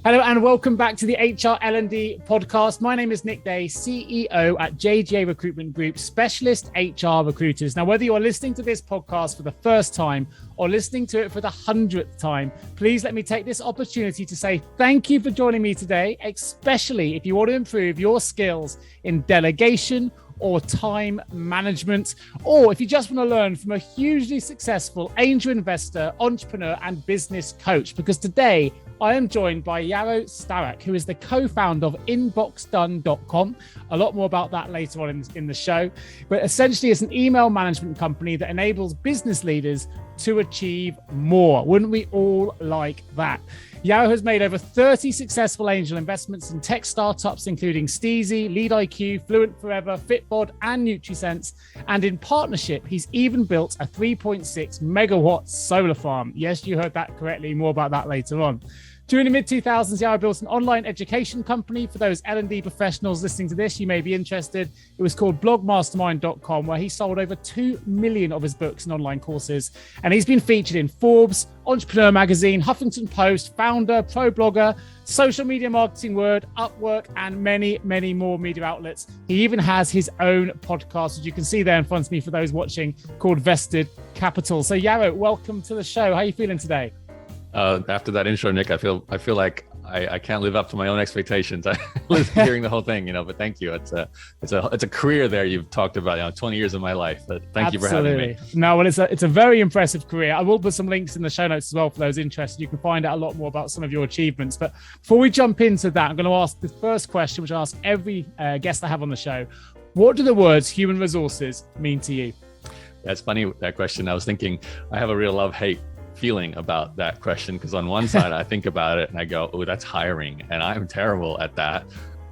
Hello and welcome back to the HR L&D podcast. My name is Nick Day, CEO at JGA Recruitment Group, specialist HR recruiters. Now, whether you're listening to this podcast for the first time or listening to it for the 100th time, please let me take this opportunity to say thank you for joining me today, especially if you want to improve your skills in delegation or time management, or if you just want to learn from a hugely successful angel investor, entrepreneur, and business coach. Because today I am joined by Yaro Starak, who is the co-founder of inboxdone.com. A lot more about that later on in the show. But essentially, it's an email management company that enables business leaders to achieve more. Wouldn't we all like that? Yaro has made over 30 successful angel investments in tech startups, including Steezy, LeadIQ, Fluent Forever, FitBod, and Nutrisense. And in partnership, he's even built a 3.6 megawatt solar farm. Yes, you heard that correctly. More about that later on. During the mid-2000s, Yaro built an online education company. For those L&D professionals listening to this, you may be interested. It was called blogmastermind.com, where he sold over 2 million of his books and online courses. And he's been featured in Forbes, Entrepreneur Magazine, Huffington Post, Founder, Pro Blogger, Social Media Marketing Word, Upwork, and many, many more media outlets. He even has his own podcast, as you can see there in front of me for those watching, called Vested Capital. So Yaro, welcome to the show. How are you feeling today? After that intro, Nick, I feel like I can't live up to my own expectations. I was hearing the whole thing, but thank you. It's a career there you've talked about, 20 years of my life. But thank you for having me. No, well, it's a very impressive career. I will put some links in the show notes as well for those interested. You can find out a lot more about some of your achievements. But before we jump into that, I'm going to ask the first question, which I ask every guest I have on the show. What do the words human resources mean to you? That's funny, that question. I was thinking I have a real love-hate feeling about that question, because on one side I think about it and I go, oh, that's hiring, and I'm terrible at that.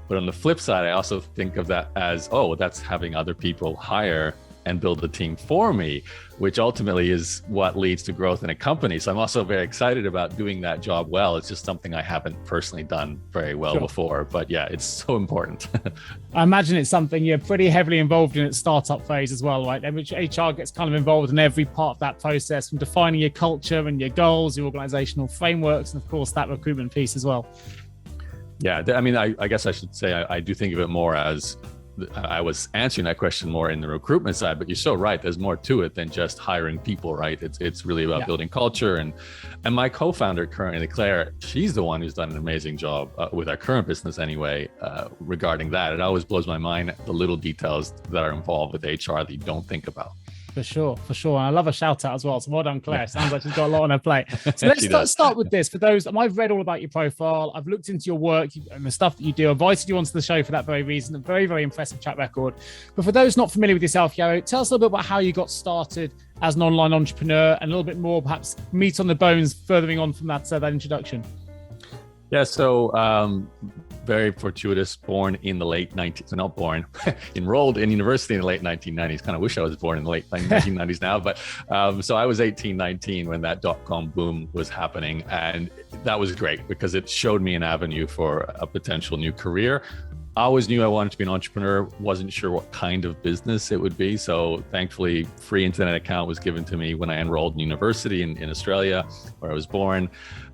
But on the flip side, I also think of that as, oh, that's having other people hire and build a team for me, which ultimately is what leads to growth in a company. So I'm also very excited about doing that job well. It's just something I haven't personally done very well before, but yeah, it's so important. I imagine it's something you're pretty heavily involved in at startup phase as well, right? And which HR gets kind of involved in every part of that process, from defining your culture and your goals, your organizational frameworks, and of course that recruitment piece as well. Yeah, I mean, I guess I should say I do think of it more as, I was answering that question more in the recruitment side, but you're so right. There's more to it than just hiring people, right? It's really about building culture. And my co-founder currently, Claire, she's the one who's done an amazing job with our current business anyway, regarding that. It always blows my mind, the little details that are involved with HR that you don't think about. For sure. And I love a shout out as well. So well done, Claire. Yeah. Sounds like she's got a lot on her plate. So let's start with this. For those, I've read all about your profile. I've looked into your work and the stuff that you do. I invited you onto the show for that very reason. A very, very impressive track record. But for those not familiar with yourself, Yaro, tell us a little bit about how you got started as an online entrepreneur, and a little bit more, perhaps meat on the bones, furthering on from that introduction. Yeah, so very fortuitous, born in the late 90s, so not born, enrolled in university in the late 1990s. Kind of wish I was born in the late 1990s now, but so I was 18, 19 when that dot-com boom was happening. And that was great because it showed me an avenue for a potential new career. I always knew I wanted to be an entrepreneur, wasn't sure what kind of business it would be. So thankfully, free internet account was given to me when I enrolled in university in Australia, where I was born.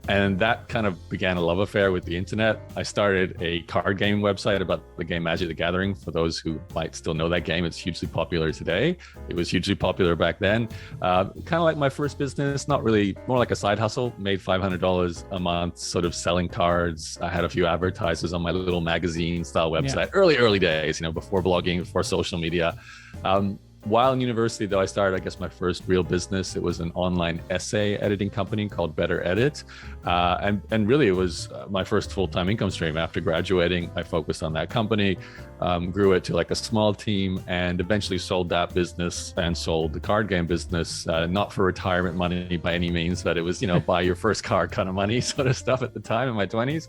And that kind of began a love affair with the internet. I started a card game website about the game Magic the Gathering. For those who might still know that game, it's hugely popular today. It was hugely popular back then. Kind of like my first business, not really, more like a side hustle. Made $500 a month, sort of selling cards. I had a few advertisers on my little magazine style website. Early days, before blogging, before social media. While in university, though, I started, I guess, my first real business. It was an online essay editing company called Better Edit. And really, it was my first full-time income stream. After graduating, I focused on that company, grew it to like a small team, and eventually sold that business and sold the card game business, not for retirement money by any means, but it was, buy your first card kind of money sort of stuff at the time in my 20s,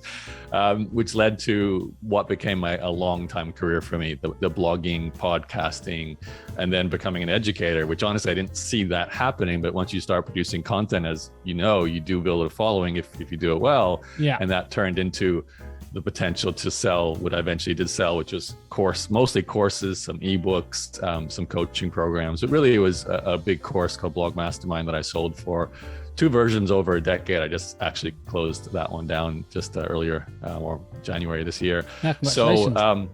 which led to what became a long-time career for me, the blogging, podcasting, and then becoming an educator, which honestly, I didn't see that happening. But once you start producing content, as you do build a following if you do it well. Yeah. And that turned into the potential to sell what I eventually did sell, which was mostly courses, some ebooks, some coaching programs. But really, it was a big course called Blog Mastermind that I sold for two versions over a decade. I just actually closed that one down just earlier, or January this year. So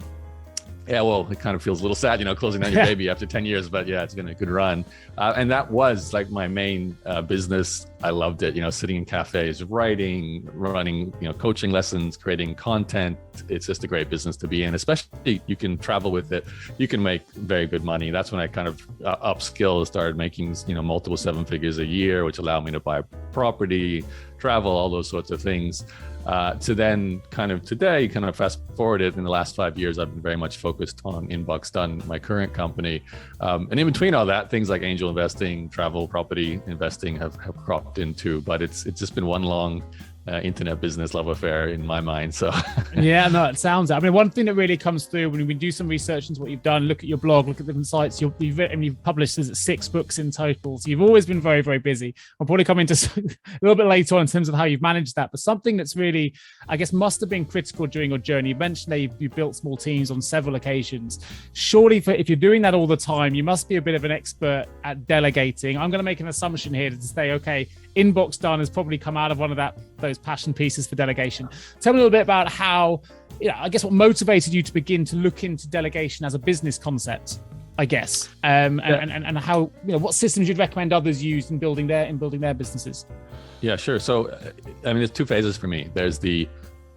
yeah, well, it kind of feels a little sad, closing down your baby after 10 years, but yeah, it's been a good run. And that was like my main business. I loved it, sitting in cafes, writing, running, coaching lessons, creating content. It's just a great business to be in, especially you can travel with it. You can make very good money. That's when I kind of upskill, started making, multiple 7 figures a year, which allowed me to buy property, travel, all those sorts of things. To then kind of today, kind of fast forwarded in the last 5 years, I've been very much focused on Inbox Done, my current company. And in between all that, things like angel investing, travel, property investing have cropped into, but it's just been one long internet business love affair in my mind. So yeah, no, it sounds. I mean, one thing that really comes through when we do some research into what you've done, look at your blog, look at different sites. You've published 6 books in total, so you've always been very, very busy. I'll probably come into a little bit later on in terms of how you've managed that, but something that's really, I guess, must have been critical during your journey. You mentioned that you built small teams on several occasions. Surely, if you're doing that all the time, you must be a bit of an expert at delegating. I'm going to make an assumption here to say, okay, Inbox Done has probably come out of one of those passion pieces for delegation. Tell me a little bit about how, I guess, what motivated you to begin to look into delegation as a business concept, I guess, and how, what systems you'd recommend others use in building their businesses. Yeah, sure. So, I mean, there's 2 phases for me. There's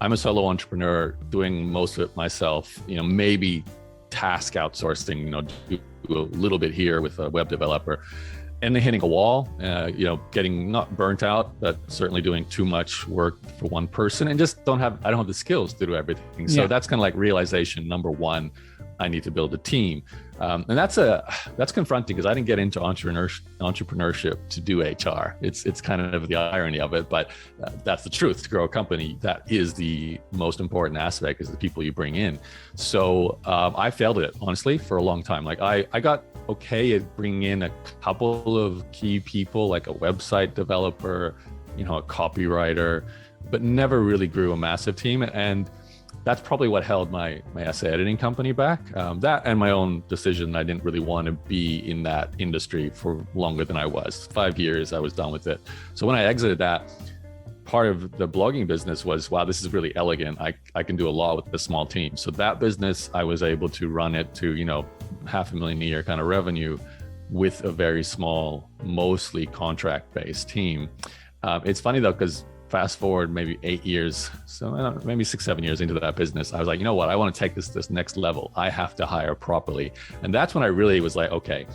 I'm a solo entrepreneur doing most of it myself, maybe task outsourcing, do a little bit here with a web developer. And then hitting a wall, getting not burnt out, but certainly doing too much work for one person, and just I don't have the skills to do everything. So that's kind of like realization number 1. I need to build a team, and that's confronting because I didn't get into entrepreneurship to do HR. It's kind of the irony of it, but that's the truth. To grow a company, that is the most important aspect, is the people you bring in. So I failed at it, honestly, for a long time. Like I got okay at bringing in a couple of key people, like a website developer, a copywriter, but never really grew a massive team. And that's probably what held my essay editing company back. That and my own decision, I didn't really want to be in that industry for longer than I was. 5 years, I was done with it. So when I exited that, part of the blogging business was, wow, this is really elegant. I can do a lot with a small team. So that business, I was able to run it to, $500,000 a year kind of revenue with a very small, mostly contract-based team. It's funny though, because fast forward maybe 8 years, so maybe 6-7 years into that business, I was like, you know what, I want to take this next level. I have to hire properly. And that's when I really was like, okay,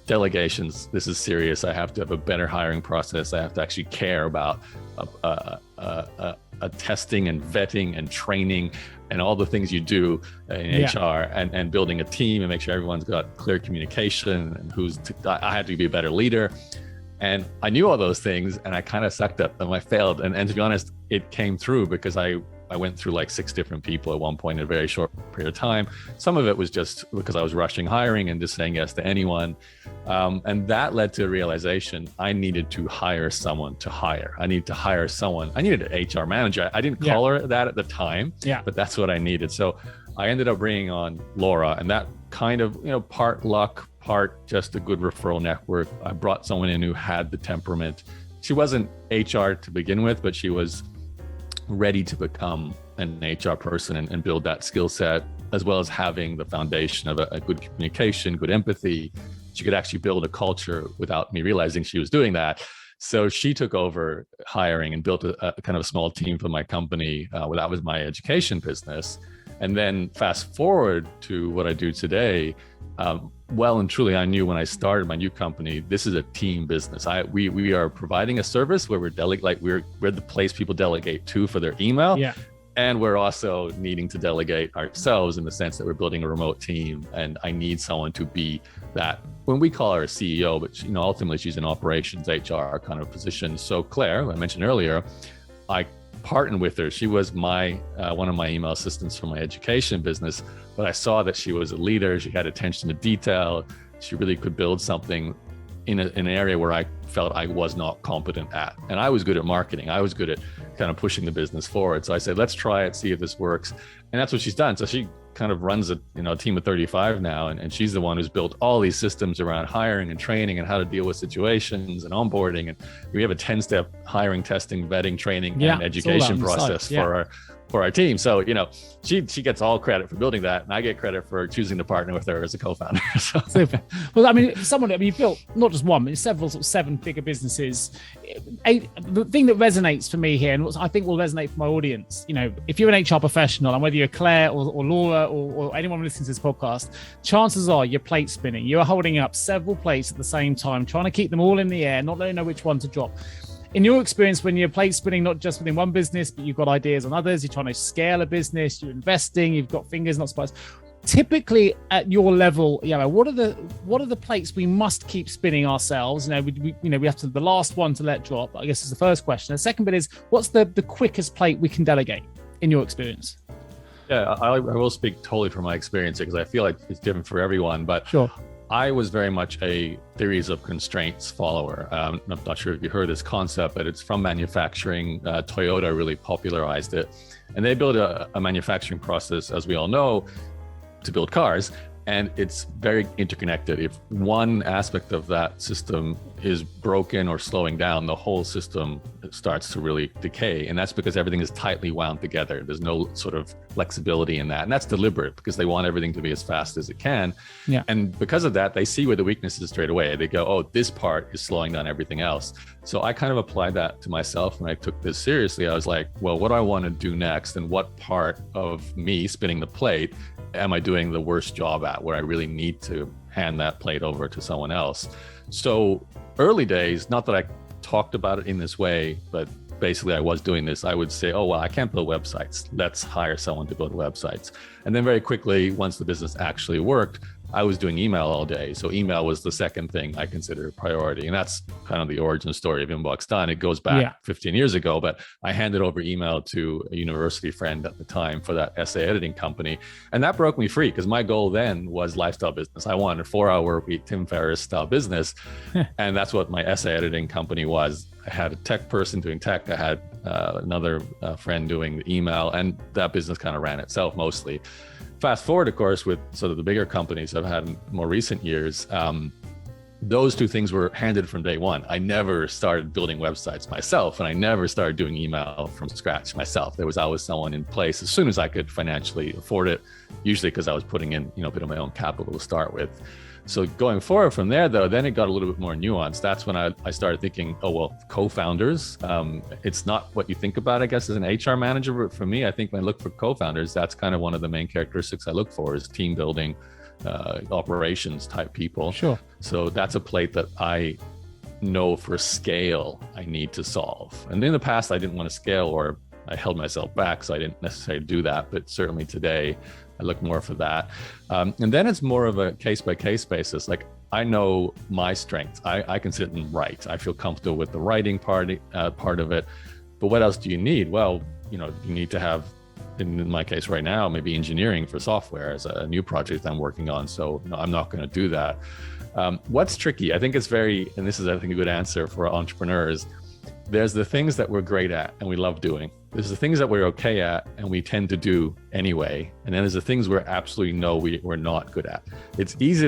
delegations, this is serious. I have to have a better hiring process. I have to actually care about a testing and vetting and training and all the things you do in HR, and building a team and make sure everyone's got clear communication and I had to be a better leader. And I knew all those things, and I kind of sucked at them. I failed. And to be honest, it came through because I went through like 6 different people at one point in a very short period of time. Some of it was just because I was rushing hiring and just saying yes to anyone. And that led to a realization I needed to hire someone to hire. I needed to hire someone. I needed an HR manager. I didn't call her that at the time, but that's what I needed. So I ended up bringing on Laura, and that kind of, part luck, part just a good referral network. I brought someone in who had the temperament. She wasn't HR to begin with, but she was ready to become an HR person and build that skill set, as well as having the foundation of a good communication, good empathy. She could actually build a culture without me realizing she was doing that. So she took over hiring and built a kind of a small team for my company. That was my education business. And then fast forward to what I do today. Well and truly, I knew when I started my new company, this is a team business. We are providing a service where we're the place people delegate to for their email. And we're also needing to delegate ourselves in the sense that we're building a remote team. And I need someone to be that, when we call her a CEO, but ultimately she's an operations HR kind of position. So Claire, I mentioned earlier, I partnered with her. She was one of my email assistants for my education business, but I saw that she was a leader. She had attention to detail. She really could build something in an area where I felt I was not competent at. And I was good at marketing. I was good at kind of pushing the business forward. So I said, let's try it, see if this works. And that's what she's done. So she kind of runs a team of 35 now, and she's the one who's built all these systems around hiring and training and how to deal with situations and onboarding. And we have a 10-step hiring, testing, vetting, training, and education process for our team. So, she gets all credit for building that, and I get credit for choosing to partner with her as a co-founder. So. Super. Well, I mean, you've built not just one, but several sort of 7-figure businesses. The thing that resonates for me here, and what I think will resonate for my audience, if you're an HR professional, and whether you're Claire or Laura or anyone listening to this podcast, chances are you're plate spinning. You're holding up several plates at the same time, trying to keep them all in the air, not letting know which one to drop. In your experience, when you're plate spinning, not just within one business, but you've got ideas on others, you're trying to scale a business, you're investing, you've got fingers, not spies. Typically, at your level, what are the plates we must keep spinning ourselves? We have to the last one to let drop, I guess, is the first question. The second bit is, what's the quickest plate we can delegate in your experience? Yeah, I will speak totally from my experience because I feel like it's different for everyone. But sure. I was very much a theories of constraints follower. I'm not sure if you heard this concept, but it's from manufacturing. Toyota really popularized it. And they built a manufacturing process, as we all know, to build cars. And it's very interconnected. If one aspect of that system is broken or slowing down, the whole system starts to really decay. And that's because everything is tightly wound together. There's no sort of flexibility in that. And that's deliberate because they want everything to be as fast as it can. Yeah. And because of that, they see where the weakness is straight away. They go, oh, this part is slowing down everything else. So I kind of applied that to myself when I took this seriously. I was like, well, what do I want to do next? And what part of me spinning the plate am I doing the worst job at, where I really need to hand that plate over to someone else? So early days, not that I talked about it in this way, but basically I was doing this. I would say, oh, well, I can't build websites. Let's hire someone to build websites. And then very quickly, once the business actually worked, I was doing email all day. So email was the second thing I considered a priority. And that's kind of the origin story of Inbox Done. It goes back 15 years ago, but I handed over email to a university friend at the time for that essay editing company. And that broke me free because my goal then was lifestyle business. I wanted a 4-hour-a-week Tim Ferriss style business. And that's what my essay editing company was. I had a tech person doing tech. I had another friend doing the email, and that business kind of ran itself mostly. Fast forward, of course, with sort of the bigger companies I've had in more recent years, those two things were handed from day one. I never started building websites myself, and I never started doing email from scratch myself. There was always someone in place as soon as I could financially afford it, usually because I was putting in a bit of my own capital to start with. So going forward from there, though, then it got a little bit more nuanced. That's when I started thinking, oh, well, co-founders, it's not what you think about, I guess, as an HR manager. But for me, I think when I look for co-founders, that's kind of one of the main characteristics I look for is team building, operations type people. Sure. So that's a plate that I know for scale I need to solve. And in the past, I didn't want to scale, or I held myself back, so I didn't necessarily do that. But certainly today, I look more for that. And then it's more of a case-by-case basis. Like, I know my strengths. I can sit and write. I feel comfortable with the writing part of it. But what else do you need? Well, you need to have, in my case right now, maybe engineering for software as a new project I'm working on. So no, I'm not going to do that. What's tricky? I think it's and this is, I think, a good answer for entrepreneurs. There's the things that we're great at and we love doing. There's the things that we're okay at and we tend to do anyway. And then there's the things we're absolutely we're not good at. It's easy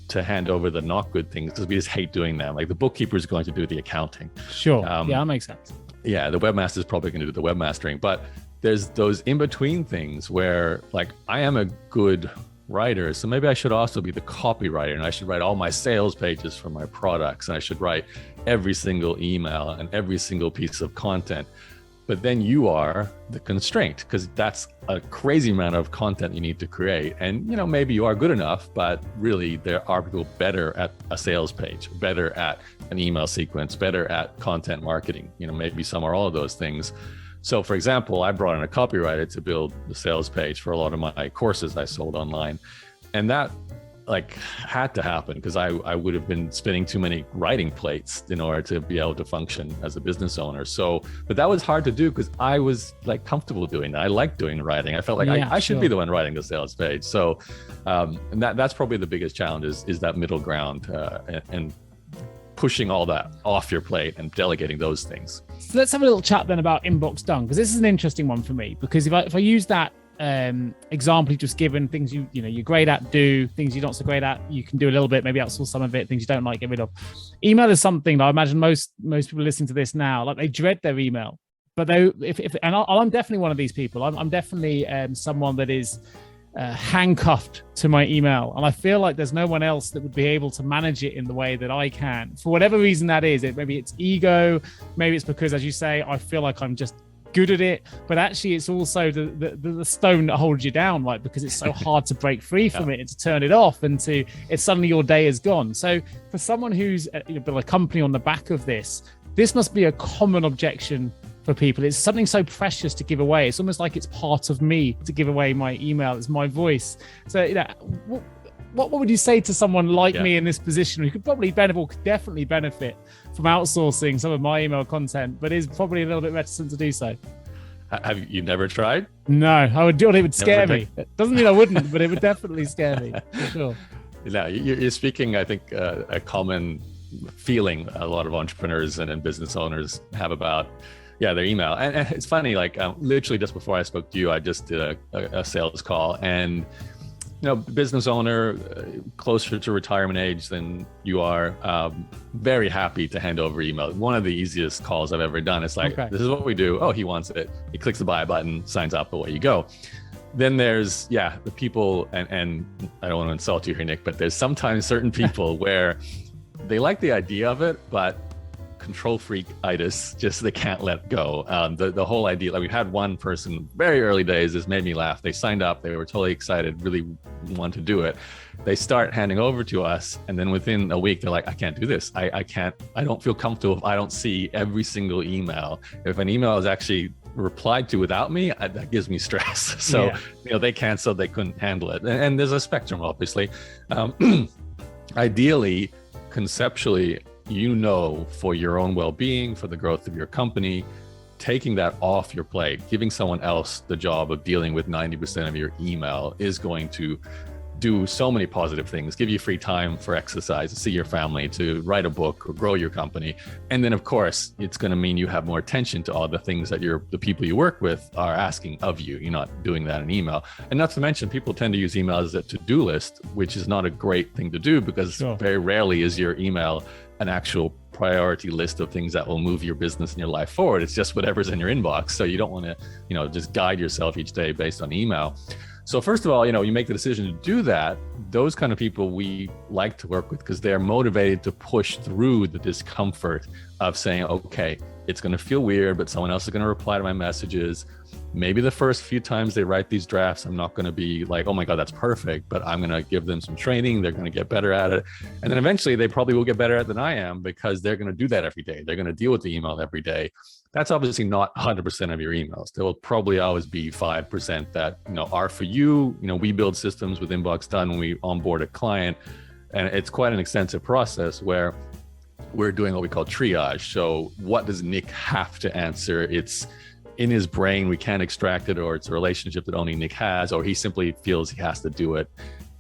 to hand over the not good things because we just hate doing them. Like the bookkeeper is going to do the accounting. Sure. Yeah, that makes sense. Yeah, the webmaster is probably going to do the webmastering. But there's those in-between things where, like, I am a good writer, so maybe I should also be the copywriter, and I should write all my sales pages for my products, and I should write every single email and every single piece of content. But then you are the constraint, because that's a crazy amount of content you need to create. And maybe you are good enough, but really there are people better at a sales page, better at an email sequence, better at content marketing. Maybe some are all of those things. So for example, I brought in a copywriter to build the sales page for a lot of my courses I sold online. And that had to happen because I would have been spinning too many writing plates in order to be able to function as a business owner. So, but that was hard to do because I was comfortable doing that. I liked doing writing. I felt like I should be the one writing the sales page. So, and that's probably the biggest challenge is that middle ground and pushing all that off your plate and delegating those things. So let's have a little chat then about Inbox Done, because this is an interesting one for me, because if I use that example you've just given, things you're great at, do things you're not so great at, you can do a little bit, maybe outsource some of it, things you don't like, get rid of. Email is something that I imagine most people listening to this now, like they dread their email. But I'm definitely one of these people. I'm definitely someone that is handcuffed to my email, and I feel like there's no one else that would be able to manage it in the way that I can, for whatever reason that is. Maybe it's ego, maybe it's because, as you say, I feel like I'm just good at it, but actually it's also the stone that holds you down, right? Because it's so hard to break free from it and to turn it off, and it's suddenly your day is gone. So for someone who's built a company on the back of this must be a common objection for people. It's something so precious to give away. It's almost like it's part of me to give away my email. It's my voice. So what would you say to someone like me in this position who could definitely benefit from outsourcing some of my email content, but is probably a little bit reticent to do so? Have you never tried? No, I would do it. It would scare me. It doesn't mean I wouldn't, but it would definitely scare me, for sure. Yeah, you're speaking, I think, a common feeling a lot of entrepreneurs and business owners have about their email. And it's funny, like literally just before I spoke to you, I just did a sales call, and business owner, closer to retirement age than you are, very happy to hand over email. One of the easiest calls I've ever done. It's like, This is what we do. Oh, he wants it. He clicks the buy button, signs up, away you go. Then there's, the people, and I don't want to insult you here, Nick, but there's sometimes certain people where they like the idea of it, but control freak-itis, just they can't let go. The whole idea, like we had one person very early days, this made me laugh. They signed up, they were totally excited, really want to do it. They start handing over to us, and then within a week, they're like, I can't do this. I don't feel comfortable if I don't see every single email. If an email is actually replied to without me, that gives me stress. So, they canceled, they couldn't handle it. And there's a spectrum, obviously. Ideally, conceptually, for your own well-being, for the growth of your company, taking that off your plate, giving someone else the job of dealing with 90% of your email is going to do so many positive things, give you free time for exercise, to see your family, to write a book or grow your company. And then of course, it's going to mean you have more attention to all the things that the people you work with are asking of you. You're not doing that in email. And not to mention, people tend to use email as a to-do list, which is not a great thing to do, because very rarely is your email an actual priority list of things that will move your business and your life forward. It's just whatever's in your inbox. So you don't want to, just guide yourself each day based on email. So first of all, you make the decision to do that. Those kind of people we like to work with, because they're motivated to push through the discomfort of saying, okay, it's going to feel weird, but someone else is going to reply to my messages. Maybe the first few times they write these drafts, I'm not going to be like, oh my God, that's perfect, but I'm going to give them some training. They're going to get better at it. And then eventually they probably will get better at it than I am, because they're going to do that every day. They're going to deal with the email every day. That's obviously not 100% of your emails. There will probably always be 5% that, are for you. We build systems with Inbox Done when we onboard a client, and it's quite an extensive process where we're doing what we call triage. So what does Nick have to answer? It's in his brain, we can't extract it, or it's a relationship that only Nick has, or he simply feels he has to do it.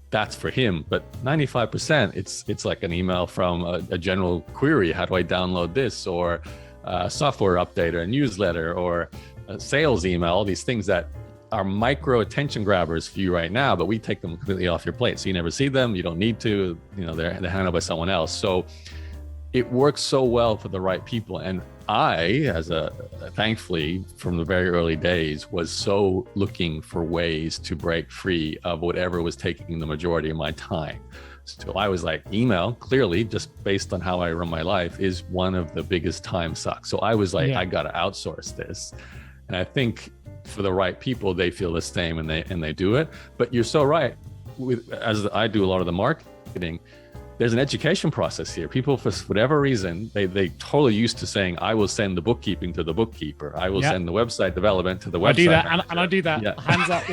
That's for him. But 95%, it's like an email from a general query. How do I download this? Or a software update, or a newsletter, or a sales email, all these things that are micro attention grabbers for you right now, but we take them completely off your plate. So you never see them. You don't need to, they're handled by someone else. So it works so well for the right people. And I, thankfully, from the very early days, was so looking for ways to break free of whatever was taking the majority of my time. So I was like, email, clearly, just based on how I run my life, is one of the biggest time sucks. So I was like, I got to outsource this. And I think for the right people, they feel the same, and they do it. But you're so right. As I do a lot of the marketing, there's an education process here. People, for whatever reason, they totally used to saying, I will send the bookkeeping to the bookkeeper. I will send the website development to the website. I do that, and I do that. Yeah. Hands up,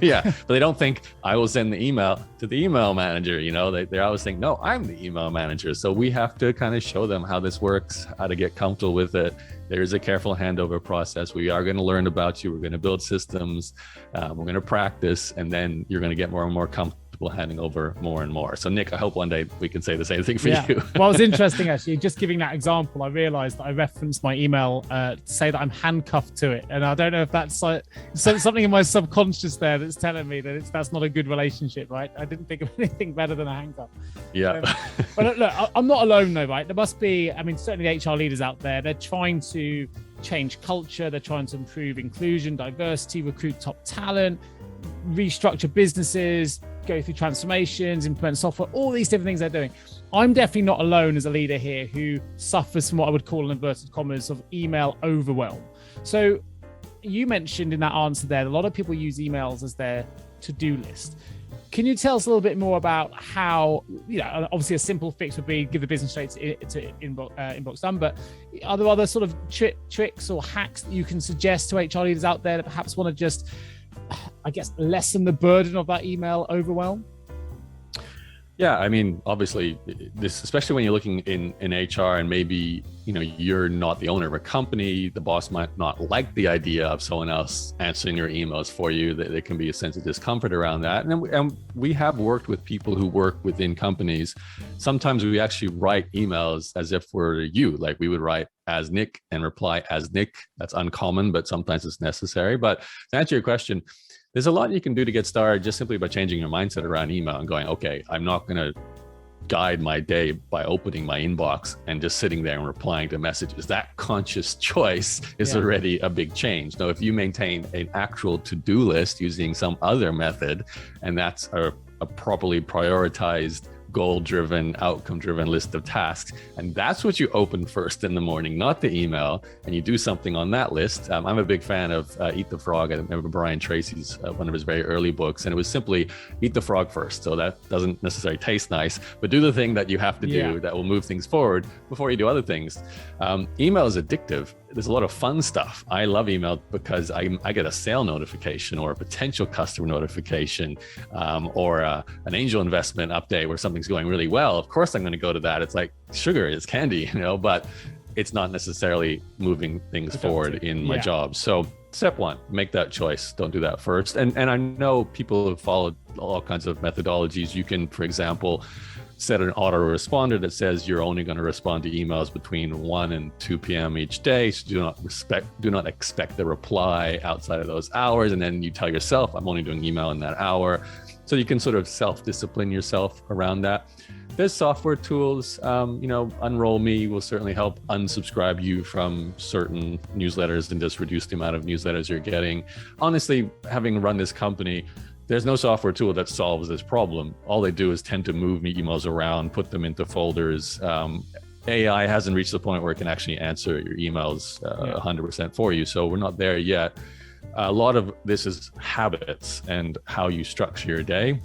yeah. But they don't think, I will send the email to the email manager. They always think, no, I'm the email manager. So we have to kind of show them how this works, how to get comfortable with it. There is a careful handover process. We are going to learn about you. We're going to build systems. We're going to practice, and then you're going to get more and more comfortable people handing over more and more. So Nick, I hope one day we can say the same thing for you. Well, it was interesting actually, just giving that example, I realized that I referenced my email to say that I'm handcuffed to it. And I don't know if that's something in my subconscious there that's telling me that that's not a good relationship, right? I didn't think of anything better than a handcuff. Yeah. But look, I'm not alone though, right? There must be, I mean, certainly HR leaders out there, they're trying to change culture, they're trying to improve inclusion, diversity, recruit top talent, restructure businesses, go through transformations, implement software, all these different things they're doing. I'm definitely not alone as a leader here who suffers from what I would call in inverted commas of email overwhelm. So you mentioned in that answer there, a lot of people use emails as their to-do list. Can you tell us a little bit more about how, obviously a simple fix would be give the business straight to inbox done, but are there other sort of tricks or hacks that you can suggest to HR leaders out there that perhaps want to just, I guess, lessen the burden of that email overwhelm? Yeah, I mean, obviously, this, especially when you're looking in HR and maybe, you're not the owner of a company, the boss might not like the idea of someone else answering your emails for you. There can be a sense of discomfort around that. And we have worked with people who work within companies. Sometimes we actually write emails as if we're you, like we would write as Nick and reply as Nick. That's uncommon, but sometimes it's necessary. But to answer your question, there's a lot you can do to get started just simply by changing your mindset around email and going, okay, I'm not going to guide my day by opening my inbox and just sitting there and replying to messages. That conscious choice is already a big change. Now, if you maintain an actual to-do list using some other method, and that's a properly prioritized, goal-driven, outcome-driven list of tasks, and that's what you open first in the morning, not the email, and you do something on that list. I'm a big fan of Eat the Frog. I remember Brian Tracy's one of his very early books, and it was simply eat the frog first. So that doesn't necessarily taste nice, but do the thing that you have to do that will move things forward before you do other things. Email is addictive. There's a lot of fun stuff. I love email because I get a sale notification or a potential customer notification or an angel investment update where something's going really well. Of course, I'm going to go to that. It's like sugar, it's candy, but it's not necessarily moving things forward in my job. So step one, make that choice. Don't do that first. And I know people have followed all kinds of methodologies. You can, for example, set an autoresponder that says you're only going to respond to emails between 1 and 2 p.m. each day. So do not expect the reply outside of those hours. And then you tell yourself, I'm only doing email in that hour. So you can sort of self-discipline yourself around that. There's software tools, Unroll Me will certainly help unsubscribe you from certain newsletters and just reduce the amount of newsletters you're getting. Honestly, having run this company, there's no software tool that solves this problem. All they do is tend to move me emails around, put them into folders. AI hasn't reached the point where it can actually answer your emails 100% for you. So we're not there yet. A lot of this is habits and how you structure your day.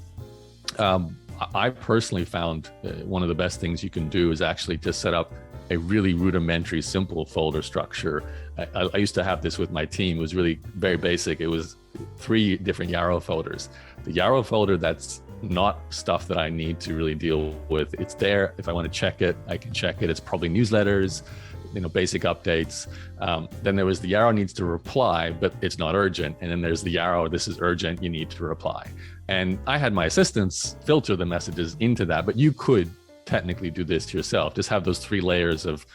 I personally found one of the best things you can do is actually just set up a really rudimentary, simple folder structure. I used to have this with my team. It was really very basic. It was 3 different Yaro folders. The Yaro folder, that's not stuff that I need to really deal with. It's there. If I want to check it, I can check it. It's probably newsletters, basic updates. Then there was the Yaro needs to reply, but it's not urgent. And then there's the Yaro, this is urgent, you need to reply. And I had my assistants filter the messages into that, but you could technically do this yourself. Just have those 3 layers of,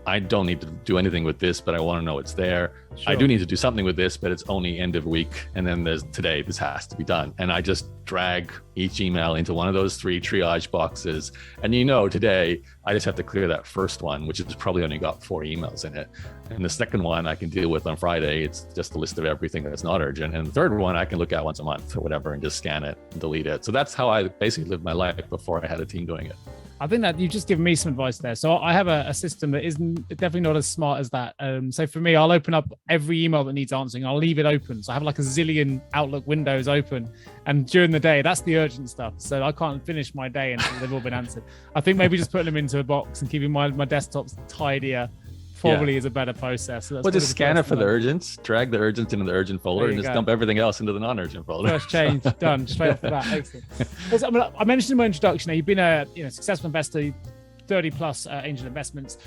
I don't need to do anything with this, but I want to know it's there. Sure. I do need to do something with this, but it's only end of week. And then there's today, this has to be done. And I just drag each email into one of those 3 triage boxes. And today I just have to clear that first one, which has probably only got 4 emails in it. And the second one I can deal with on Friday. It's just a list of everything that's not urgent. And the third one I can look at once a month or whatever and just scan it and delete it. So that's how I basically lived my life before I had a team doing it. I think that you've just given me some advice there. So I have a system that isn't definitely not as smart as that. So for me, I'll open up every email that needs answering. I'll leave it open. So I have like a zillion Outlook windows open. And during the day, that's the urgent stuff. So I can't finish my day until they've all been answered. I think maybe just putting them into a box and keeping my desktops tidier probably is a better process. So that's just scan it for the urgents, drag the urgents into the urgent folder, and just dump everything else into the non-urgent folder. First change done, straight off the bat. Excellent. I mentioned in my introduction, you've been a successful investor, 30 plus angel investments.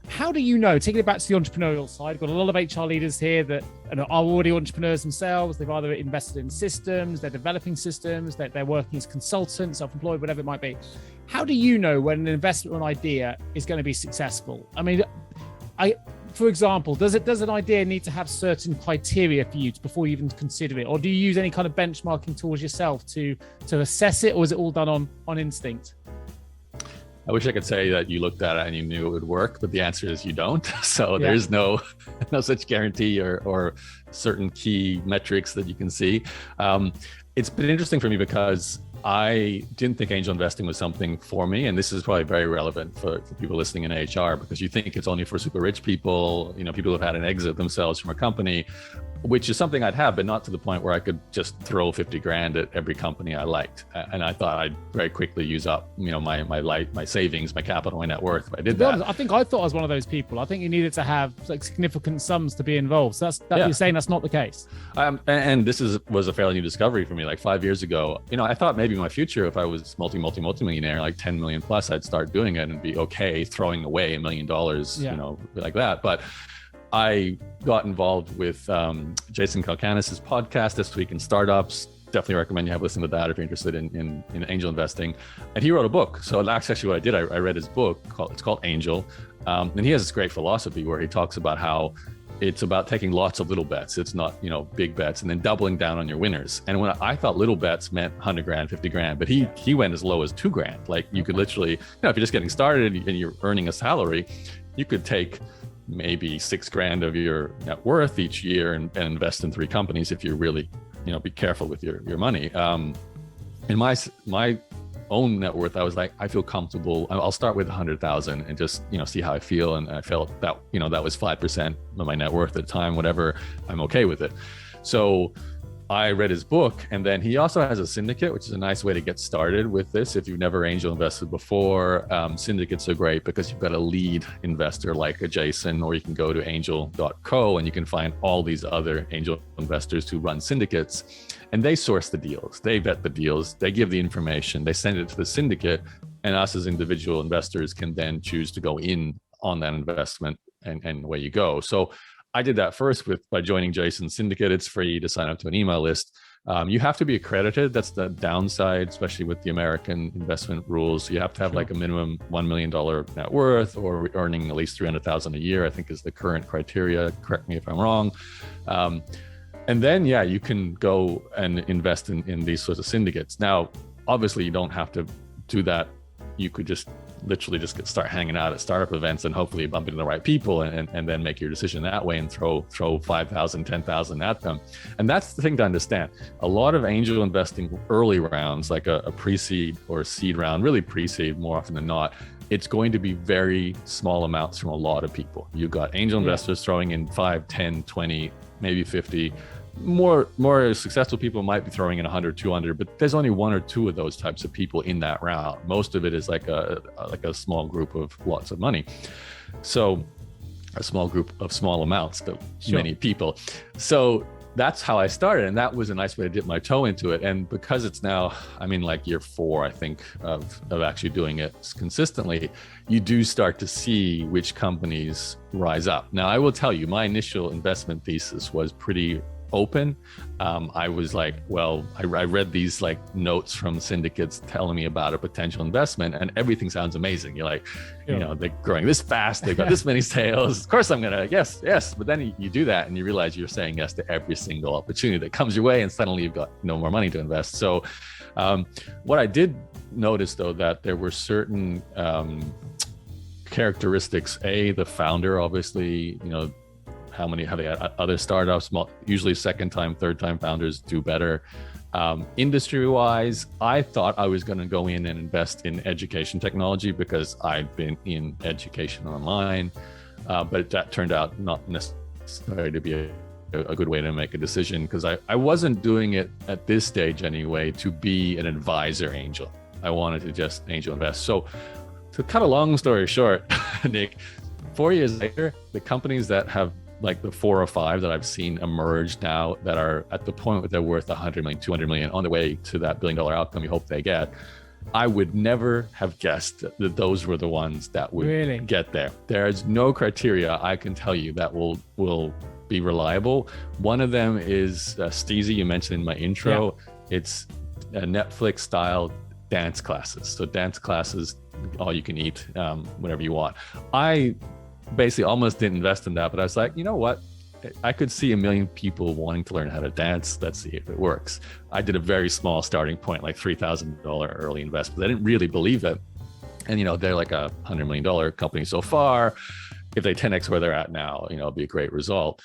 How do you know, taking it back to the entrepreneurial side, got a lot of HR leaders here that are already entrepreneurs themselves. They've either invested in systems, they're developing systems, they're working as consultants, self-employed, whatever it might be. How do you know when an investment or an idea is going to be successful? I mean, for example, does an idea need to have certain criteria for you before you even consider it? Or do you use any kind of benchmarking tools yourself to assess it? Or is it all done on instinct? I wish I could say that you looked at it and you knew it would work, but the answer is you don't. So there's no such guarantee or certain key metrics that you can see. It's been interesting for me because I didn't think angel investing was something for me. And this is probably very relevant for people listening in HR, because you think it's only for super rich people, people who've had an exit themselves from a company, which is something I'd have, but not to the point where I could just throw 50 grand at every company I liked. And I thought I'd very quickly use up, my savings, my capital, my net worth if I did that. I thought I was one of those people. I think you needed to have like significant sums to be involved. So you're saying that's not the case. And this was a fairly new discovery for me. Like 5 years ago, I thought maybe in my future, if I was multi-millionaire, like 10 million plus, I'd start doing it and be okay throwing away $1 million, like that. But I got involved with Jason Calacanis' podcast, This Week in Startups. Definitely recommend you have listened to that if you're interested in angel investing. And he wrote a book. So that's actually what I did. I read his book. It's called Angel. And he has this great philosophy where he talks about how it's about taking lots of little bets. It's not, big bets, and then doubling down on your winners. And when I thought little bets meant 100 grand, 50 grand, but he went as low as 2 grand. Like you could literally, if you're just getting started and you're earning a salary, you could take maybe 6 grand of your net worth each year and invest in 3 companies if you really, be careful with your money. In my own net worth, I was like, I feel comfortable. I'll start with 100,000 and just, see how I feel. And I felt that, that was 5% of my net worth at the time, whatever, I'm okay with it. So I read his book, and then he also has a syndicate, which is a nice way to get started with this. If you've never angel invested before, syndicates are great because you've got a lead investor like a Jason, or you can go to angel.co and you can find all these other angel investors who run syndicates, and they source the deals, they vet the deals, they give the information, they send it to the syndicate, and us as individual investors can then choose to go in on that investment, and away you go. So I did that first by joining Jason's syndicate. It's free to sign up to an email list. You have to be accredited. That's the downside, especially with the American investment rules. You have to have like a minimum $1 million net worth, or earning at least 300,000 a year, I think is the current criteria. Correct me if I'm wrong. And then, you can go and invest in these sorts of syndicates. Now, obviously you don't have to do that. You could just literally start hanging out at startup events and hopefully bump into the right people and then make your decision that way and throw 5,000, 10,000 at them. And that's the thing to understand. A lot of angel investing early rounds, like a pre-seed or seed round, really pre-seed more often than not, it's going to be very small amounts from a lot of people. You've got angel investors throwing in 5, 10, 20, maybe 50. More successful people might be throwing in 100, 200, but there's only 1 or 2 of those types of people in that round. Most of it is like a small group of lots of money. So a small group of small amounts, but many people. So that's how I started. And that was a nice way to dip my toe into it. And because it's now, like year 4, I think, of actually doing it consistently, you do start to see which companies rise up. Now, I will tell you, my initial investment thesis was pretty open. I was like, well, I read these like notes from syndicates telling me about a potential investment, and everything sounds amazing. You're like, they're growing this fast, they've got this many sales. Of course I'm gonna, yes. But then you do that and you realize you're saying yes to every single opportunity that comes your way, and suddenly you've got no more money to invest. So what I did notice though, that there were certain characteristics. The founder, obviously, how they other startups, usually second time, third time founders do better. Industry wise, I thought I was going to go in and invest in education technology because I'd been in education online, but that turned out not necessarily to be a good way to make a decision, because I wasn't doing it at this stage anyway to be an advisor angel. I wanted to just angel invest. So to cut a long story short, Nick, 4 years later, the companies that have like the 4 or 5 that I've seen emerge now that are at the point where they're worth 100 million, 200 million, on the way to that $1 billion outcome you hope they get, I would never have guessed that those were the ones that would really get there. There's no criteria I can tell you that will be reliable. One of them is Steezy, you mentioned in my intro. Yeah. It's a Netflix style dance classes. So dance classes, all you can eat, whatever you want. I basically almost didn't invest in that, but I was like, you know what? I could see 1 million people wanting to learn how to dance. Let's see if it works. I did a very small starting point, like $3,000 early investment. I didn't really believe it. And, they're like a $100 million company so far. If they 10X where they're at now, it'll be a great result.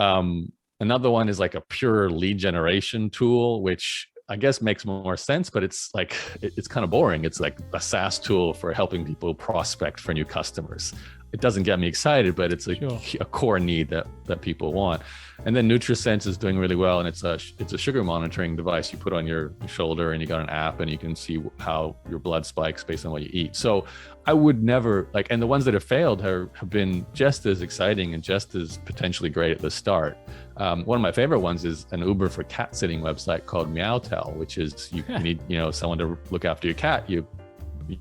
Another one is like a pure lead generation tool, which I guess makes more sense, but it's like, it's kind of boring. It's like a SaaS tool for helping people prospect for new customers. It doesn't get me excited, but it's a core need that people want. And then Nutrisense is doing really well, and it's a sugar monitoring device you put on your shoulder, and you got an app, and you can see how your blood spikes based on what you eat. So I would never and the ones that have failed have been just as exciting and just as potentially great at the start. One of my favorite ones is an Uber for cat sitting website called Meowtel, which is you need someone to look after your cat. You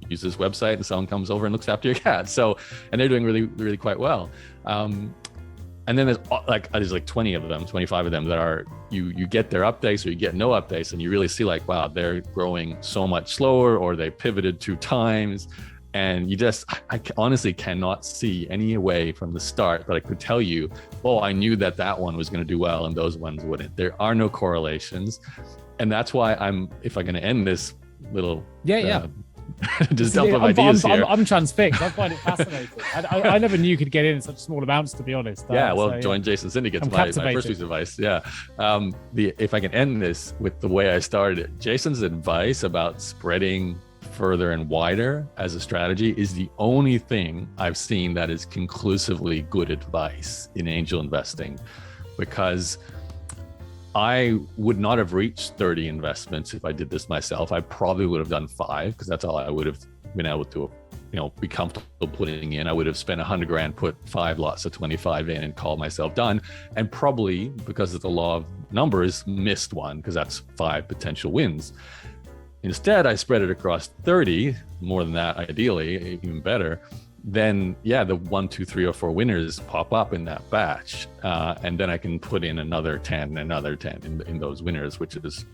use this website and someone comes over and looks after your cat. So, and they're doing really, really quite well. And then there's like 20 of them, 25 of them that are, you get their updates or you get no updates, and you really see like, wow, they're growing so much slower, or they pivoted 2 times. And I honestly cannot see any way from the start that I could tell you, oh, I knew that one was going to do well and those ones wouldn't. There are no correlations. And that's why if I'm going to end this little, just dump of ideas here. I'm transfixed. I find it fascinating. I never knew you could get in such small amounts, to be honest. Join Jason Syndicate's my first piece of advice. If I can end this with the way I started it, Jason's advice about spreading further and wider as a strategy is the only thing I've seen that is conclusively good advice in angel investing, because I would not have reached 30 investments if I did this myself. I probably would have done 5, because that's all I would have been able to, be comfortable putting in. I would have spent $100,000, put 5 lots of 25 in, and called myself done. And probably, because of the law of numbers, missed one, because that's 5 potential wins. Instead, I spread it across 30, more than that, ideally, even better. Then the 1, 2, 3, or 4 winners pop up in that batch. And then I can put in another 10, another 10 in those winners, which is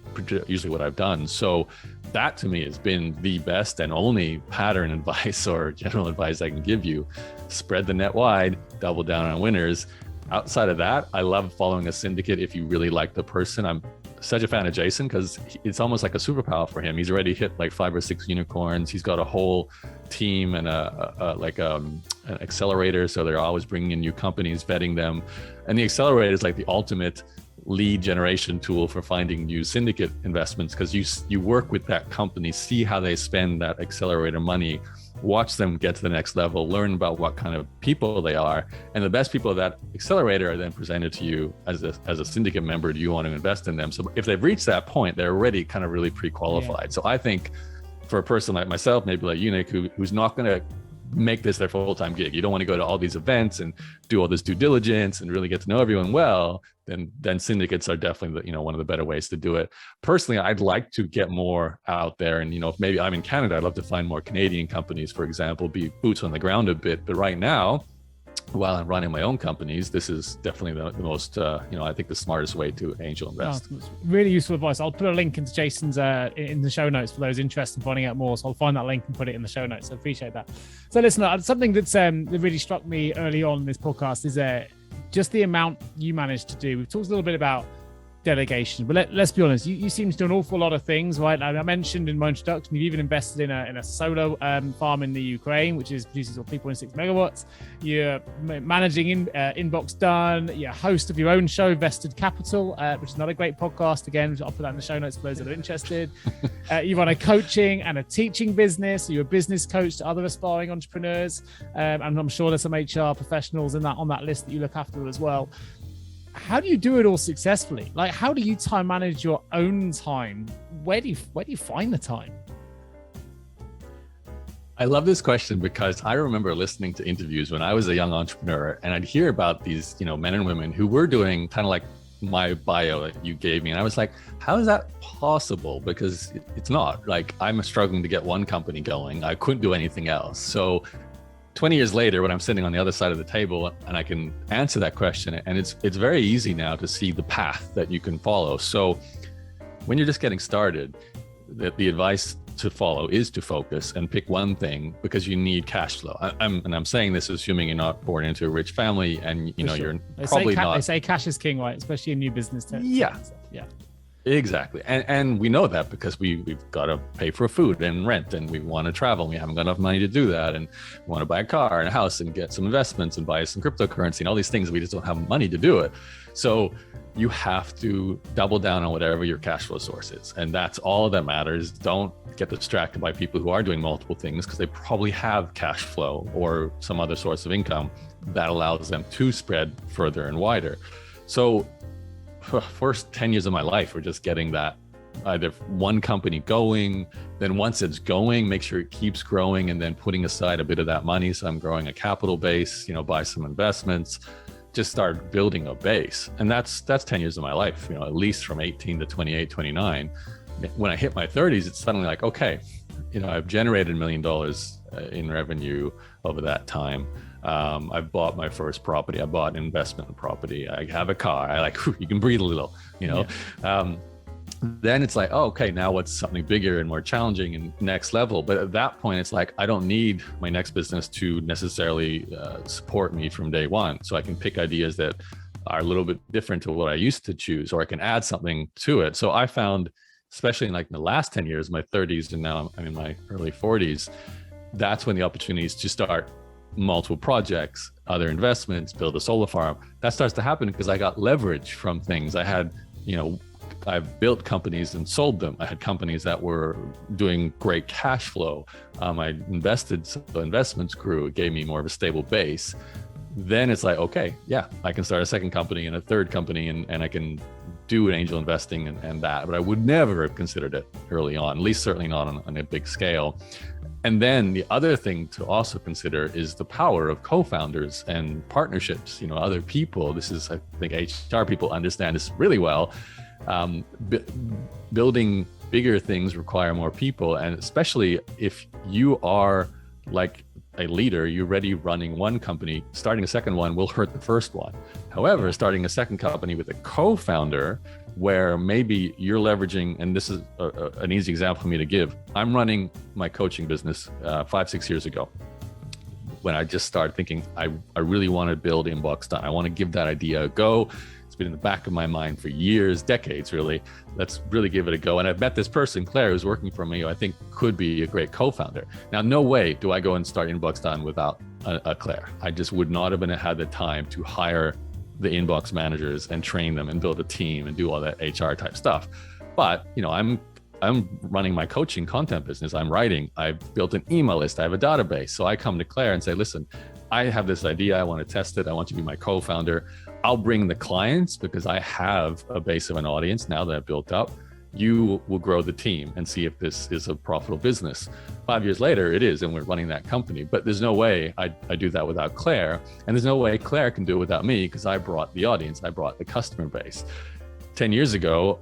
usually what I've done. So that to me has been the best and only pattern advice or general advice I can give you. Spread the net wide, double down on winners. Outside of that, I love following a syndicate if you really like the person. I'm such a fan of Jason because it's almost like a superpower for him. He's already hit like 5 or 6 unicorns. He's got a whole team and an accelerator. So they're always bringing in new companies, vetting them. And the accelerator is like the ultimate lead generation tool for finding new syndicate investments, because you work with that company, see how they spend that accelerator money, watch them get to the next level, learn about what kind of people they are, and the best people of that accelerator are then presented to you as a syndicate member. Do you want to invest in them? So if they've reached that point, they're already kind of really pre-qualified. So I think for a person like myself, maybe like you, Nick, who's not going to make this their full-time gig, you don't want to go to all these events and do all this due diligence and really get to know everyone well, then syndicates are definitely one of the better ways to do it. Personally, I'd like to get more out there, and if maybe I'm in Canada, I'd love to find more Canadian companies, for example, be boots on the ground a bit. But right now, while I'm running my own companies, this is definitely the most I think the smartest way to angel invest. Oh, really useful advice. I'll put a link into Jason's in the show notes for those interested in finding out more. So I'll find that link and put it in the show notes. I appreciate that. So listen, something that really struck me early on in this podcast is just the amount you managed to do. We've talked a little bit about delegation, but let's be honest, you seem to do an awful lot of things, right? I mentioned in my introduction, you've even invested in a solar farm in the Ukraine, which produces 3.6 megawatts. You're managing Inbox Done. You're a host of your own show, Vested Capital, which is another great podcast. Again, I'll put that in the show notes for those that are interested. You run a coaching and a teaching business. You're a business coach to other aspiring entrepreneurs, and I'm sure there's some HR professionals on that list that you look after as well. How do you do it all successfully? Like, how do you time manage your own time? Where do you find the time? I love this question because I remember listening to interviews when I was a young entrepreneur, and I'd hear about these, men and women who were doing kind of like my bio that you gave me. And I was like, how is that possible? Because it's not. Like, I'm struggling to get one company going. I couldn't do anything else. So 20 years later, when I'm sitting on the other side of the table and I can answer that question, and it's very easy now to see the path that you can follow. So when you're just getting started, the advice to follow is to focus and pick one thing, because you need cash flow. I'm saying this assuming you're not born into a rich family, and you're probably not. They say cash is king, right? Especially in new business terms. Yeah. Exactly. And we know that because we've got to pay for food and rent, and we want to travel. We haven't got enough money to do that. And we want to buy a car and a house and get some investments and buy some cryptocurrency and all these things. We just don't have money to do it. So you have to double down on whatever your cash flow source is. And that's all that matters. Don't get distracted by people who are doing multiple things, because they probably have cash flow or some other source of income that allows them to spread further and wider. So first 10 years of my life were just getting that either one company going, then once it's going, make sure it keeps growing, and then putting aside a bit of that money. So I'm growing a capital base, buy some investments, just start building a base. And that's 10 years of my life, at least from 18 to 28, 29. When I hit my 30s, it's suddenly like, okay, I've generated $1 million in revenue over that time. I've bought my first property. I bought an investment property. I have a car. You can breathe a little, Yeah. Then it's like, oh, okay, now what's something bigger and more challenging and next level? But at that point, it's like, I don't need my next business to necessarily support me from day one. So I can pick ideas that are a little bit different to what I used to choose, or I can add something to it. So I found, especially in the last 10 years, my 30s, and now I'm in my early 40s, that's when the opportunities to start multiple projects, other investments, build a solar farm, that starts to happen because I got leverage from things. I had, I've built companies and sold them. I had companies that were doing great cash flow. I invested, so the investments grew. It gave me more of a stable base. Then it's like, okay, yeah, I can start a second company and a third company, and I can do an angel investing and that. But I would never have considered it early on, at least certainly not on a big scale. And then the other thing to also consider is the power of co-founders and partnerships, other people. This is, I think HR people understand this really well. Building bigger things require more people. And especially if you are like a leader, you're already running one company, starting a second one will hurt the first one. However, starting a second company with a co-founder, where maybe you're leveraging, and this is an easy example for me to give. I'm running my coaching business 5-6 years ago, when I just started thinking, I really want to build Inbox.com. I want to give that idea a go. It's been in the back of my mind for years, decades, really. Let's really give it a go. And I've met this person, Claire, who's working for me, who I think could be a great co-founder. Now, no way do I go and start Inbox.com without a Claire. I just would not have had the time to hire the inbox managers and train them and build a team and do all that HR type stuff. But, I'm running my coaching content business. I'm writing. I've built an email list. I have a database. So I come to Claire and say, listen, I have this idea. I want to test it. I want you to be my co-founder. I'll bring the clients because I have a base of an audience now that I've built up. You will grow the team and see if this is a profitable business. 5 years later, it is, and we're running that company. But there's no way I do that without Claire. And there's no way Claire can do it without me, because I brought the audience. I brought the customer base. 10 years ago,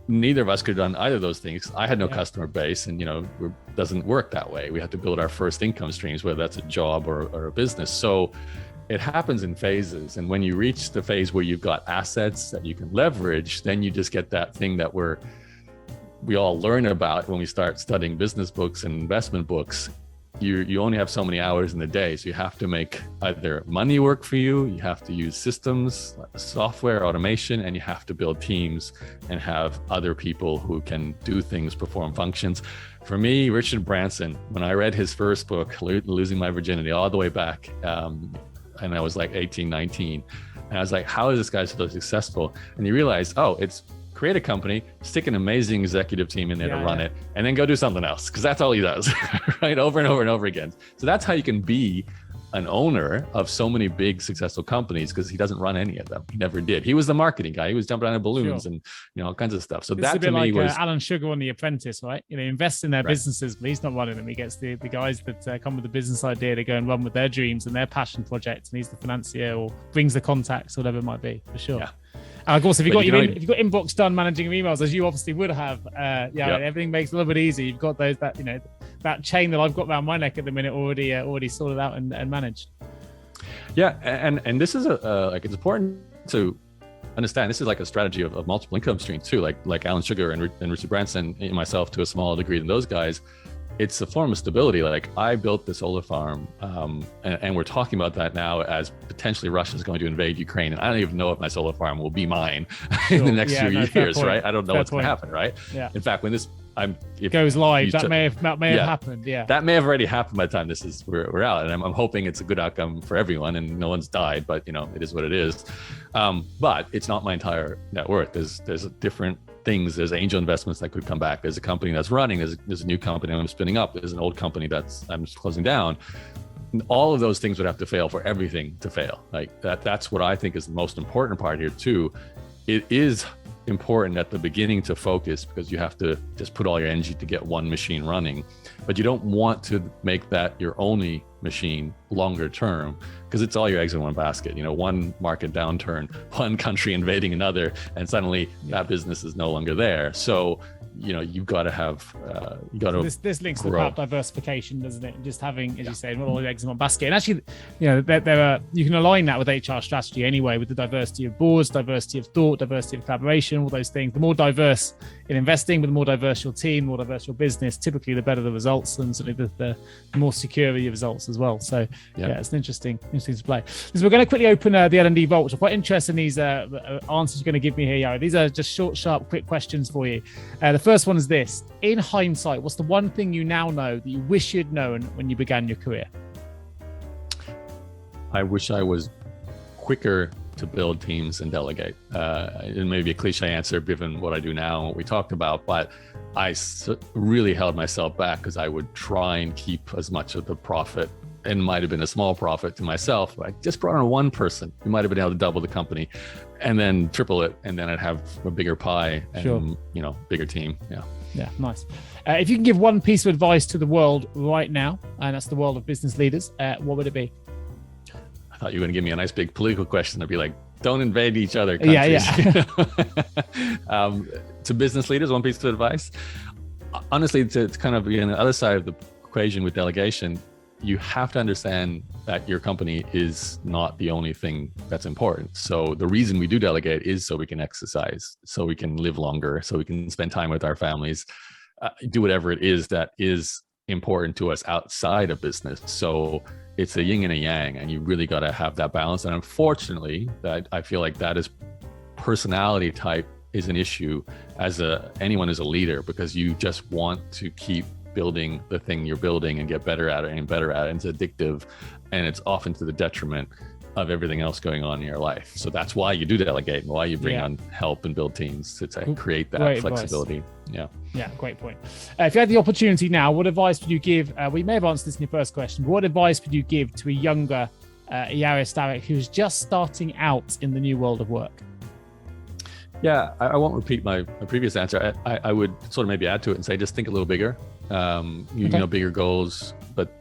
neither of us could have done either of those things. I had no customer base, and it doesn't work that way. We have to build our first income streams, whether that's a job or a business. So it happens in phases. And when you reach the phase where you've got assets that you can leverage, then you just get that thing that we all learn about when we start studying business books and investment books. You only have so many hours in the day, so you have to make either money work for you, you have to use systems, software, automation, and you have to build teams and have other people who can do things, perform functions. For me, Richard Branson, when I read his first book, Losing My Virginity, all the way back, and I was like 18, 19, and I was like, how is this guy so successful? And you realize, it's create a company, stick an amazing executive team in there to run it, and then go do something else, because that's all he does, right? Over and over and over again. So that's how you can be an owner of so many big successful companies, because he doesn't run any of them. He never did. He was the marketing guy. He was jumping out of balloons and all kinds of stuff. So this that to me was Alan Sugar on The Apprentice, right? Invest in their businesses, but he's not running them. He gets the guys that come with the business idea to go and run with their dreams and their passion projects, and he's the financier or brings the contacts, whatever it might be, for sure. And of course, if you've got inbox done managing your emails, as you obviously would have, everything makes it a little bit easy. You've got that chain that I've got around my neck at the minute already sorted out and managed. Yeah, and this is it's important to understand. This is like a strategy of multiple income streams too, like Alan Sugar and Richard Branson and myself to a smaller degree than those guys. It's a form of stability. Like, I built the solar farm, and we're talking about that now as potentially Russia's going to invade Ukraine, and I don't even know if my solar farm will be mine in the next few years, right? I don't know what's going to happen, right? Yeah. In fact, when this goes live, that may have happened. Yeah, that may have already happened by the time we're out, and I'm hoping it's a good outcome for everyone and no one's died. But it is what it is. But it's not my entire net worth. There's different things. There's angel investments that could come back. There's a company that's running. There's a new company I'm spinning up. There's an old company I'm closing down. All of those things would have to fail for everything to fail. Like that's what I think is the most important part here too. It is important at the beginning to focus, because you have to just put all your energy to get one machine running, but you don't want to make that your only machine longer term, because it's all your eggs in one basket. One market downturn, one country invading another, and suddenly that business is no longer there. So you've got to have this links to about diversification, doesn't it? Just having, as you say, not all your eggs in one basket. And actually, there are, you can align that with HR strategy anyway, with the diversity of boards, diversity of thought, diversity of collaboration, all those things. The more diverse in investing, with the more diverse your team, the more diverse your business, typically the better the results, and certainly the more secure your results as well. So it's an interesting to play. So we're going to quickly open the L&D vault, which I'm quite interested in these answers you're going to give me here, Yaro. These are just short, sharp, quick questions for you. The first one is this: in hindsight, what's the one thing you now know that you wish you'd known when you began your career? I wish I was quicker to build teams and delegate. It may be a cliche answer given what I do now and what we talked about, but I really held myself back because I would try and keep as much of the profit, and might have been a small profit, to myself. I just brought on one person who might have been able to double the company and then triple it, and then I'd have a bigger pie and bigger team. Yeah, nice. If you can give one piece of advice to the world right now, and that's the world of business leaders, what would it be? I thought you were going to give me a nice big political question. I'd be like, don't invade each other countries. To business leaders, one piece of advice. Honestly, to kind of be on the other side of the equation with delegation, you have to understand that your company is not the only thing that's important. So the reason we do delegate is so we can exercise, so we can live longer, so we can spend time with our families, do whatever it is that is important to us outside of business. So it's a yin and a yang, and you really got to have that balance. And unfortunately, that I feel like that is personality type is an issue as anyone is a leader, because you just want to keep building the thing you're building and get better at it and better at it. And it's addictive, and it's often to the detriment of everything else going on in your life. So that's why you do delegate and why you bring on help and build teams to create that great flexibility. Advice. Yeah, great point. If you had the opportunity now, what advice would you give? We may have answered this in your first question, but what advice would you give to a younger Yaro Starak who's just starting out in the new world of work? Yeah, I won't repeat my previous answer. I would sort of maybe add to it and say, just think a little bigger. Bigger goals, but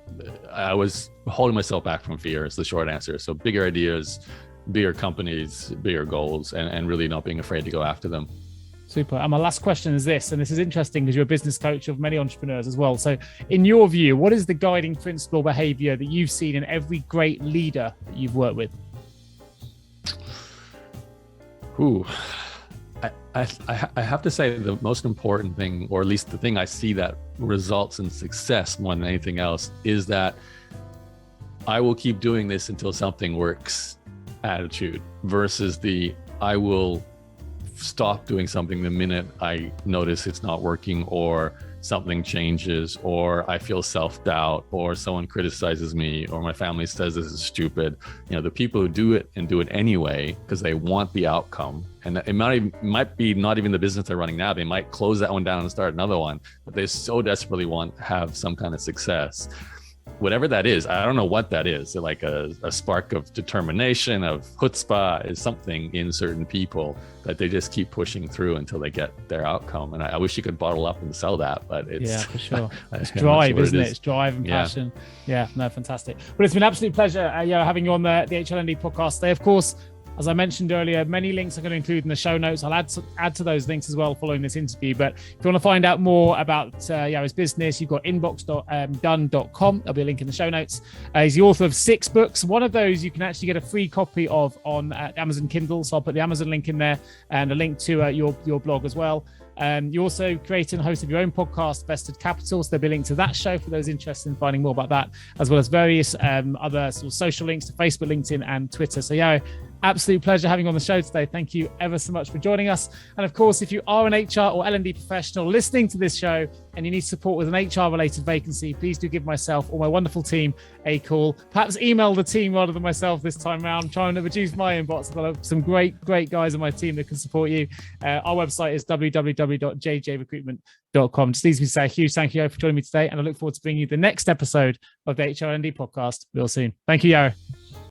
I was holding myself back from fear is the short answer. So bigger ideas, bigger companies, bigger goals, and really not being afraid to go after them. Super. And my last question is this, and this is interesting because you're a business coach of many entrepreneurs as well. So in your view, what is the guiding principle behavior that you've seen in every great leader that you've worked with? I have to say the most important thing, or at least the thing I see that results in success more than anything else, is that I will keep doing this until something works attitude versus the I will stop doing something the minute I notice it's not working, or something changes, or I feel self-doubt, or someone criticizes me, or my family says this is stupid. The people who do it and do it anyway because they want the outcome, and it might be not even the business they're running now. They might close that one down and start another one, but they so desperately want to have some kind of success. Whatever that is, I don't know what that is, like a spark of determination, of chutzpah, is something in certain people that they just keep pushing through until they get their outcome. And I wish you could bottle up and sell that, but it's for sure. It's drive, isn't it? It's drive and passion. Yeah, no, fantastic. Well, it's been an absolute pleasure having you on the HLND podcast today. Of course, As I mentioned earlier, many links I'm going to include in the show notes. I'll add to those links as well following this interview. But if you want to find out more about Yaro's business, you've got inbox.done.com. There'll be a link in the show notes. He's the author of 6 books. One of those you can actually get a free copy of on Amazon Kindle. So I'll put the Amazon link in there and a link to your blog as well. You also create and host your own podcast, Vested Capital. So there'll be a link to that show for those interested in finding more about that, as well as various other sort of social links to Facebook, LinkedIn, and Twitter. So yeah, absolute pleasure having you on the show today. Thank you ever so much for joining us. And of course, if you are an HR or L&D professional listening to this show and you need support with an HR related vacancy, please do give myself or my wonderful team a call. Perhaps email the team rather than myself this time around. I'm trying to reduce my inbox. I've got some great guys on my team that can support you. Our website is www.jjrecruitment.com. Just needs me to say a huge thank you for joining me today, and I look forward to bringing you the next episode of the HR L&D podcast real soon. Thank you, Yaro.